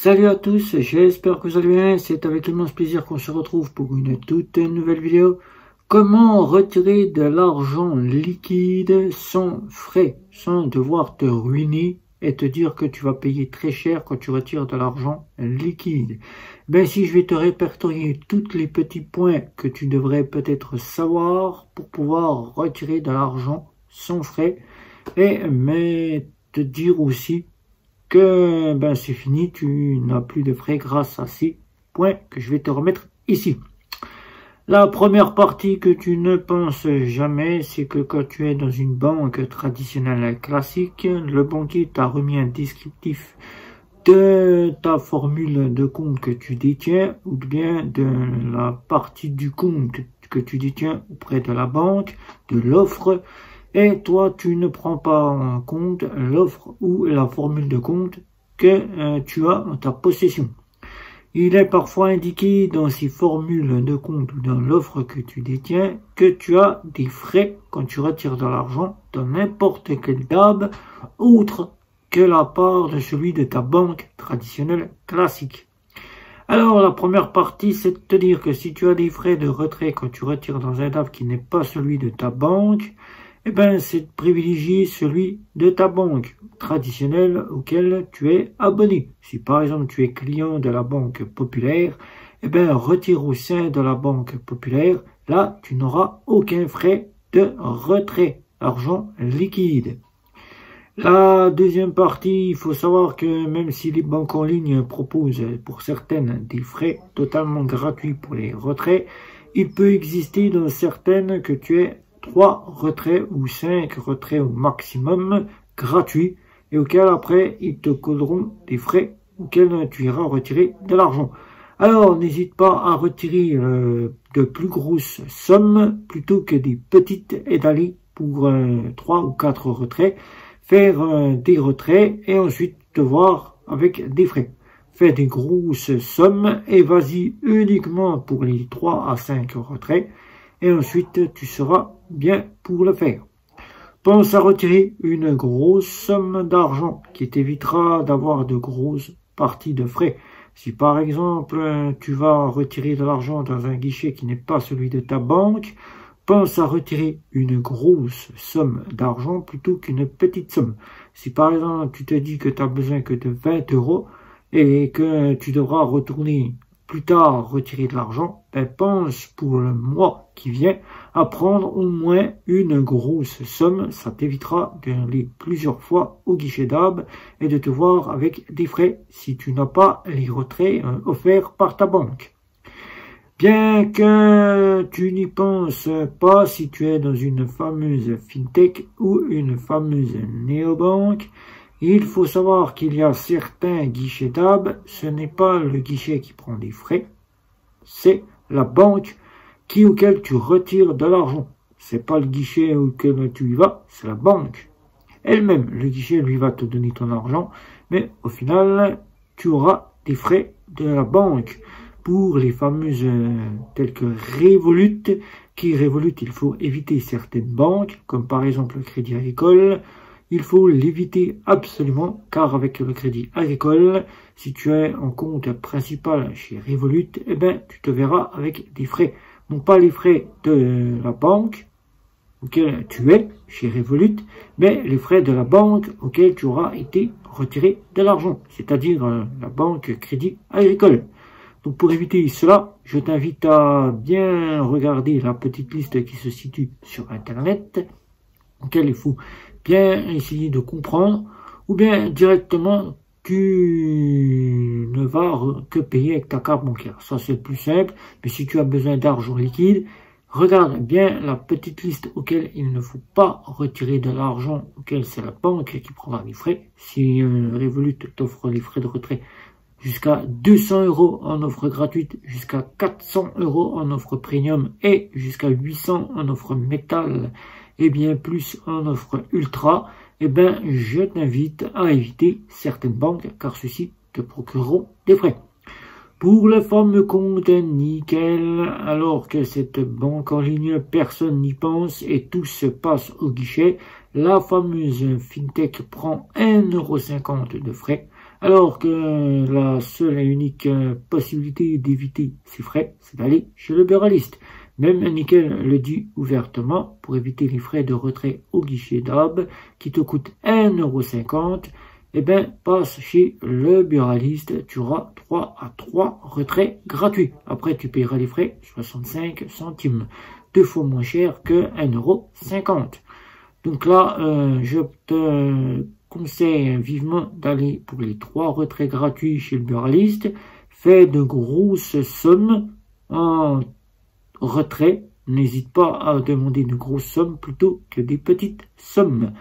Salut à tous, j'espère que vous allez bien. C'est avec immense plaisir qu'on se retrouve pour une toute nouvelle vidéo. Comment retirer de l'argent liquide sans frais, sans devoir te ruiner et te dire que tu vas payer très cher quand tu retires de l'argent liquide. Ben si je vais te répertorier tous les petits points que tu devrais peut-être savoir pour pouvoir retirer de l'argent sans frais mais te dire aussi que ben c'est fini, tu n'as plus de frais grâce à ces points que je vais te remettre ici. La première partie que tu ne penses jamais, c'est que quand tu es dans une banque traditionnelle classique, le banquier t'a remis un descriptif de ta formule de compte que tu détiens ou bien de la partie du compte que tu détiens auprès de la banque, de l'offre. Et toi, tu ne prends pas en compte l'offre ou la formule de compte que tu as en ta possession. Il est parfois indiqué dans ces formules de compte ou dans l'offre que tu détiens que tu as des frais quand tu retires de l'argent dans n'importe quel DAB autre que la part de celui de ta banque traditionnelle classique. Alors, la première partie, c'est de te dire que si tu as des frais de retrait quand tu retires dans un DAB qui n'est pas celui de ta banque, c'est de privilégier celui de ta banque traditionnelle auquel tu es abonné. Si par exemple tu es client de la Banque Populaire, retire au sein de la Banque Populaire, là tu n'auras aucun frais de retrait, argent liquide. La deuxième partie, il faut savoir que même si les banques en ligne proposent pour certaines des frais totalement gratuits pour les retraits, il peut exister dans certaines que tu aies 3 retraits ou 5 retraits au maximum gratuits et auxquels après ils te colleront des frais auxquels tu iras retirer de l'argent. Alors n'hésite pas à retirer de plus grosses sommes plutôt que des petites et d'aller pour 3 ou 4 retraits, faire des retraits et ensuite te voir avec des frais. Fais des grosses sommes et vas-y uniquement pour les 3 à 5 retraits. Et ensuite, tu seras bien pour le faire. Pense à retirer une grosse somme d'argent qui t'évitera d'avoir de grosses parties de frais. Si par exemple, tu vas retirer de l'argent dans un guichet qui n'est pas celui de ta banque, pense à retirer une grosse somme d'argent plutôt qu'une petite somme. Si par exemple, tu te dis que tu as besoin que de 20 € et que tu devras retourner plus tard retirer de l'argent, pense pour le mois qui vient à prendre au moins une grosse somme. Ça t'évitera d'aller plusieurs fois au guichet DAB et de te voir avec des frais si tu n'as pas les retraits offerts par ta banque. Bien que tu n'y penses pas si tu es dans une fameuse fintech ou une fameuse néobanque, il faut savoir qu'il y a certains guichets DAB, ce n'est pas le guichet qui prend des frais, c'est la banque auquel tu retires de l'argent. C'est pas le guichet auquel tu y vas, c'est la banque elle-même. Le guichet, lui, va te donner ton argent, mais au final, tu auras des frais de la banque. Pour les fameuses telles que Revolut, Revolut, il faut éviter certaines banques, comme par exemple le Crédit Agricole. Il faut l'éviter absolument, car avec le Crédit Agricole, si tu es en compte principal chez Revolut, tu te verras avec des frais. Non pas les frais de la banque auquel tu es chez Revolut, mais les frais de la banque auquel tu auras été retiré de l'argent, c'est-à-dire la banque Crédit Agricole. Donc pour éviter cela, je t'invite à bien regarder la petite liste qui se situe sur Internet, auquel il faut bien essayer de comprendre, ou bien directement tu ne vas que payer avec ta carte bancaire. Ça c'est le plus simple, mais si tu as besoin d'argent liquide, regarde bien la petite liste auquel il ne faut pas retirer de l'argent, auquel c'est la banque qui prendra les frais. Si Revolut t'offre les frais de retrait jusqu'à 200 € en offre gratuite, jusqu'à 400 € en offre premium et jusqu'à 800 en offre métal et bien plus en offre ultra, je t'invite à éviter certaines banques car ceux-ci te procureront des frais. Pour le fameux compte nickel, alors que cette banque en ligne, personne n'y pense et tout se passe au guichet, la fameuse fintech prend 1,50 € de frais Alors que la seule et unique possibilité d'éviter ces frais, c'est d'aller chez le buraliste. Même Nickel le dit ouvertement, pour éviter les frais de retrait au guichet DAB qui te coûtent 1,50 €, eh bien, passe chez le buraliste, tu auras 3 à 3 retraits gratuits. Après, tu payeras les frais 65 centimes, 2 fois moins cher que 1,50 €. Donc là, je te conseille vivement d'aller pour les 3 retraits gratuits chez le buraliste. Fais de grosses sommes en retrait. N'hésite pas à demander de grosses sommes plutôt que des petites sommes.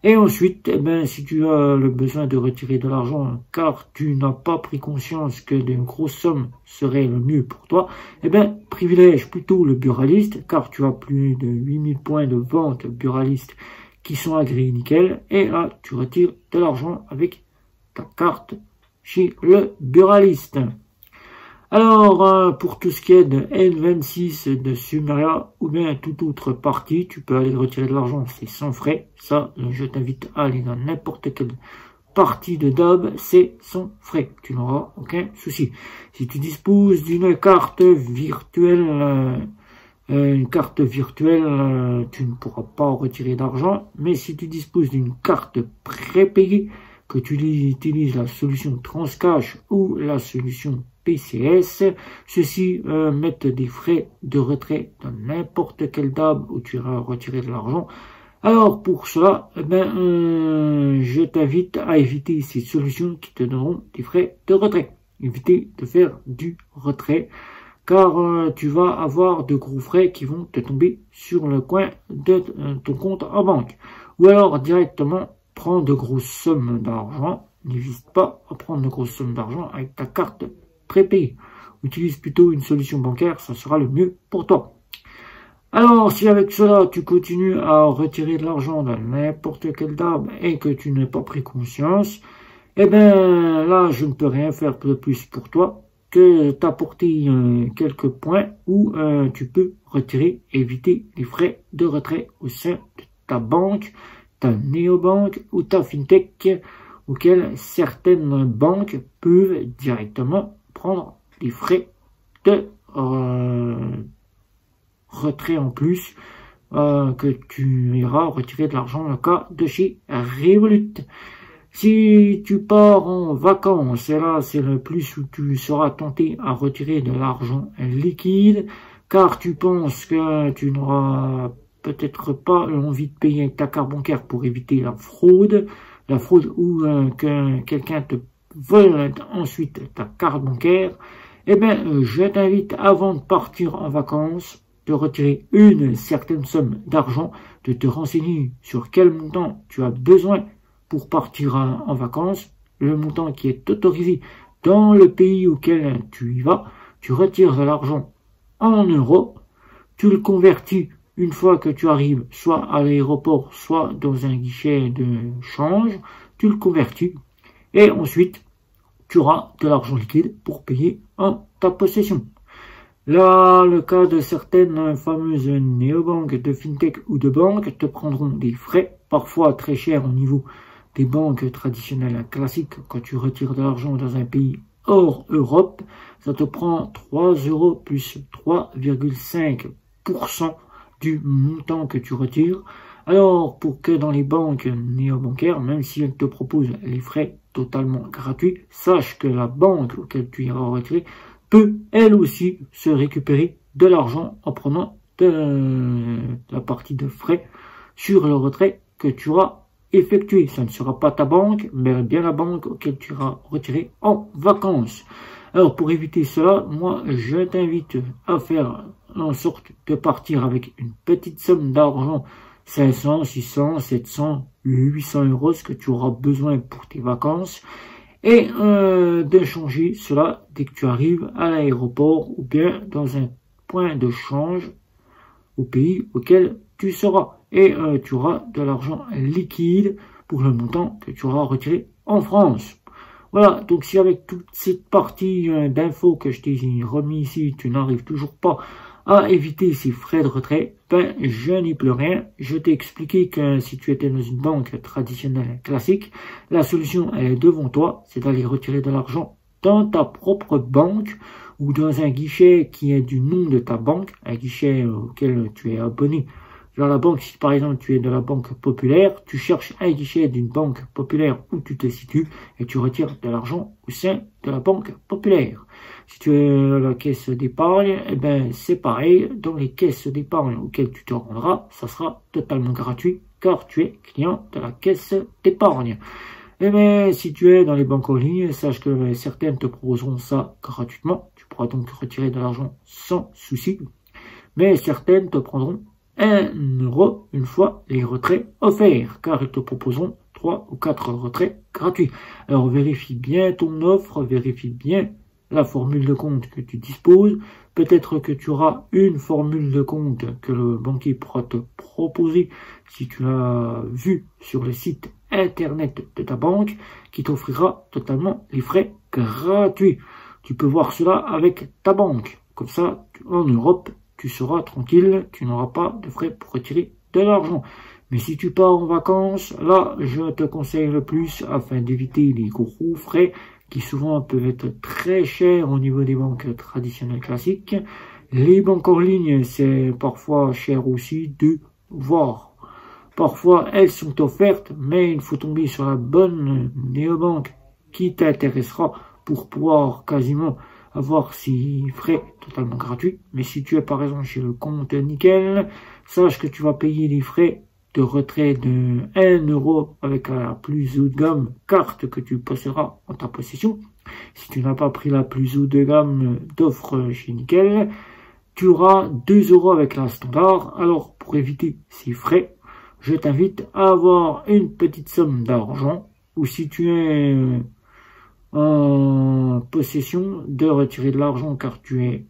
Et ensuite, eh ben, si tu as le besoin de retirer de l'argent car tu n'as pas pris conscience que de grosses sommes seraient le mieux pour toi, eh ben, privilège plutôt le buraliste car tu as plus de 8000 points de vente buraliste qui sont agréés nickel. Et là, tu retires de l'argent avec ta carte chez le buraliste. Alors, pour tout ce qui est de N26, de Sumeria ou bien toute autre partie, tu peux aller retirer de l'argent, c'est sans frais. Ça, je t'invite à aller dans n'importe quelle partie de DAB, c'est sans frais. Tu n'auras aucun souci. Si tu disposes d'une carte virtuelle, tu ne pourras pas retirer d'argent. Mais si tu disposes d'une carte prépayée, que tu utilises la solution Transcash ou la solution PCS, ceux-ci mettent des frais de retrait dans n'importe quel DAB où tu iras retirer de l'argent. Alors pour cela, je t'invite à éviter ces solutions qui te donneront des frais de retrait. Éviter de faire du retrait car tu vas avoir de gros frais qui vont te tomber sur le coin de ton compte en banque. Ou alors directement prends de grosses sommes d'argent. N'hésite pas à prendre de grosses sommes d'argent avec ta carte prépayée. Utilise plutôt une solution bancaire, ça sera le mieux pour toi. Alors, si avec cela, tu continues à retirer de l'argent dans n'importe quel DAB et que tu n'as pas pris conscience, eh bien, là, je ne peux rien faire de plus pour toi que t'apporter quelques points où tu peux retirer, éviter les frais de retrait au sein de ta banque, ta néobanque ou ta fintech, auquel certaines banques peuvent directement prendre les frais de retrait en plus que tu iras retirer de l'argent dans le cas de chez Revolut. Si tu pars en vacances, et là c'est le plus où tu seras tenté à retirer de l'argent liquide, car tu penses que tu n'auras peut-être pas envie de payer avec ta carte bancaire pour éviter la fraude ou que quelqu'un te vole ensuite ta carte bancaire, eh bien, je t'invite avant de partir en vacances, de retirer une certaine somme d'argent, de te renseigner sur quel montant tu as besoin pour partir en vacances, le montant qui est autorisé dans le pays auquel tu y vas, tu retires de l'argent en euros, tu le convertis une fois que tu arrives soit à l'aéroport, soit dans un guichet de change, tu le convertis et ensuite tu auras de l'argent liquide pour payer en ta possession. Là, le cas de certaines fameuses néobanques de fintech ou de banques te prendront des frais, parfois très chers au niveau des banques traditionnelles classiques. Quand tu retires de l'argent dans un pays hors Europe, ça te prend 3 € plus 3,5% du montant que tu retires. Alors, pour que dans les banques néobancaires, même si elles te proposent les frais totalement gratuits, sache que la banque auquel tu iras retirer peut, elle aussi, se récupérer de l'argent en prenant de la partie de frais sur le retrait que tu auras effectué. Ça ne sera pas ta banque, mais bien la banque auquel tu iras retirer en vacances. Alors, pour éviter cela, moi, je t'invite à faire en sorte de partir avec une petite somme d'argent, 500, 600, 700, 800 €, ce que tu auras besoin pour tes vacances, et de changer cela dès que tu arrives à l'aéroport ou bien dans un point de change au pays auquel tu seras. Et tu auras de l'argent liquide pour le montant que tu auras retiré en France. Voilà, donc si avec toute cette partie d'infos que je t'ai remis ici, tu n'arrives toujours pas à éviter ces frais de retrait, ben, je n'y peux rien. Je t'ai expliqué que si tu étais dans une banque traditionnelle classique, la solution elle est devant toi, c'est d'aller retirer de l'argent dans ta propre banque ou dans un guichet qui est du nom de ta banque, un guichet auquel tu es abonné. Dans la banque, si par exemple tu es de la banque populaire, tu cherches un guichet d'une banque populaire où tu te situes et tu retires de l'argent au sein de la banque populaire. Si tu es à la caisse d'épargne, eh ben c'est pareil, dans les caisses d'épargne auxquelles tu te rendras, ça sera totalement gratuit car tu es client de la caisse d'épargne. Eh bien, si tu es dans les banques en ligne, sache que certaines te proposeront ça gratuitement. Tu pourras donc retirer de l'argent sans souci. Mais certaines te prendront 1 € une fois les retraits offerts, car ils te proposeront 3 ou 4 retraits gratuits. Alors vérifie bien ton offre, vérifie bien la formule de compte que tu disposes. Peut-être que tu auras une formule de compte que le banquier pourra te proposer si tu l'as vu sur le site internet de ta banque qui t'offrira totalement les frais gratuits. Tu peux voir cela avec ta banque. Comme ça, en Europe, tu seras tranquille, tu n'auras pas de frais pour retirer de l'argent. Mais si tu pars en vacances, là, je te conseille le plus afin d'éviter les gros frais qui souvent peuvent être très chers au niveau des banques traditionnelles classiques. Les banques en ligne, c'est parfois cher aussi de voir. Parfois, elles sont offertes, mais il faut tomber sur la bonne néobanque qui t'intéressera pour pouvoir quasiment avoir ces frais totalement gratuits. Mais si tu es par exemple chez le compte Nickel, sache que tu vas payer les frais de retrait de 1 € avec la plus haut de gamme carte que tu posséderas en ta possession. Si tu n'as pas pris la plus haut de gamme d'offres chez Nickel, tu auras 2 € avec la standard. Alors pour éviter ces frais, je t'invite à avoir une petite somme d'argent, ou si tu es en possession de retirer de l'argent car tu es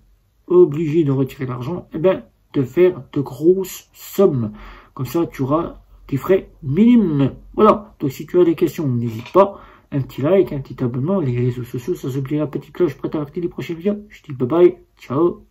obligé de retirer de l'argent, eh bien de faire de grosses sommes. Comme ça, tu auras des frais minimes. Voilà. Donc, si tu as des questions, n'hésite pas. Un petit like, un petit abonnement, les réseaux sociaux, sans oublier la petite cloche pour t'avertir des prochaines vidéos. Je dis bye bye, ciao.